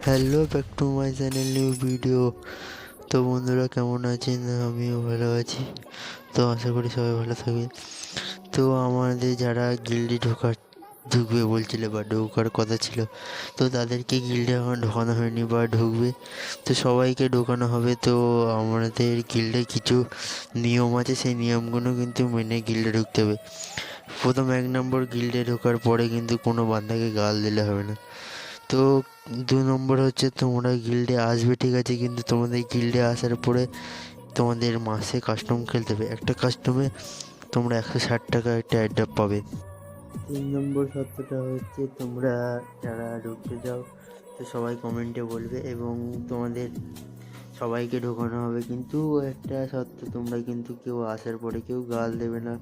Hello back to my channel new video. তো বন্ধুরা কেমন আছেন? আমিও ভালো আছি। তো আশা করি সবাই ভালো থাকবে। তো আমাদের যারা গিল্ডে ঢুকবে বলছিল বা ঢোকার কথা ছিল, তো তাদেরকে গিল্ডে এখন ঢোকানো হয়নি বা ঢুকবে, তো সবাইকে ঢোকানো হবে। তো আমাদের গিল্ডে কিছু নিয়ম আছে, সেই নিয়মগুলো কিন্তু মেনে গিল্ডে ঢুকতে হবে। প্রথম 1 নম্বর, গিল্ডে ঢোকার পরে কিন্তু কোনো বান্দাকে গাল দিলে হবে না। তো 2 নম্বর হচ্ছে, তোমরা গিল্ডে আসবে ঠিক আছে, কিন্তু তোমাদের গিল্ডে আসার পরে তোমাদের মাসে কাস্টম খেলতে হবে। একটা কাস্টমে তোমরা 160 টাকা একটা অ্যাডাপ পাবে। 3 নম্বর শর্তটা হচ্ছে, তোমরা যারা ঢুকতে চাও তো সবাই কমেন্টে বলবে এবং তোমাদের সবাইকে ঢোকানো হবে। কিন্তু একটা শর্ত, তোমরা কিন্তু কেউ আসার পরে কেউ গাল দেবে না।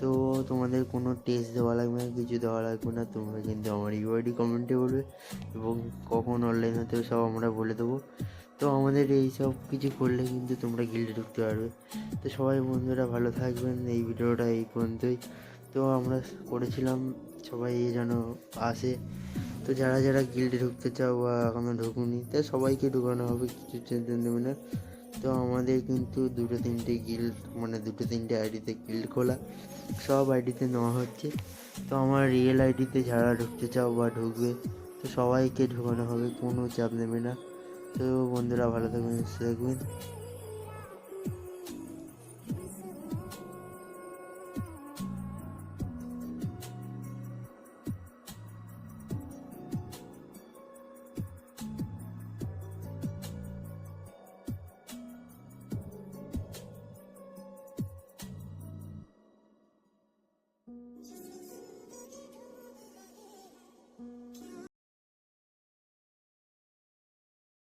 তো তোমাদের কোনো টেস্ট দেওয়া লাগবে না, কিছু দেওয়া লাগবে না, তোমরা কিন্তু আমার ইউআইডি কমেন্টে বলবে এবং কখন অনলাইন হতে হবে সব আমরা বলে দেবো। তো আমাদের এই সব কিছু করলে কিন্তু তোমরা গিল্ডে ঢুকতে পারবে। তো সবাই বন্ধুরা ভালো থাকবেন, এই ভিডিওটা এই পর্যন্তই। তো আমরা করেছিলাম সবাই যেন আসে। তো যারা যারা গিল্ডে ঢুকতে চাও বা এখনো ঢুকুনি, তা সবাইকে ঢুকানো হবে, কিছু টেনশন দেবে না। তো আমাদের কিন্তু দুটো তিনটে গিল্ড, মানে দুটো তিনটে আইডিতে গিল্ড খোলা, সব আইডিতে নেওয়া হচ্ছে। তো আমার রিয়েল আইডিতে যারা ঢুকতে চাও বা ঢুকবে, তো সবাইকে ঢোকানো হবে, কোনো চাপ নেবে না। তো বন্ধুরা ভালো থাকবেন, সুস্থ থাকবেন।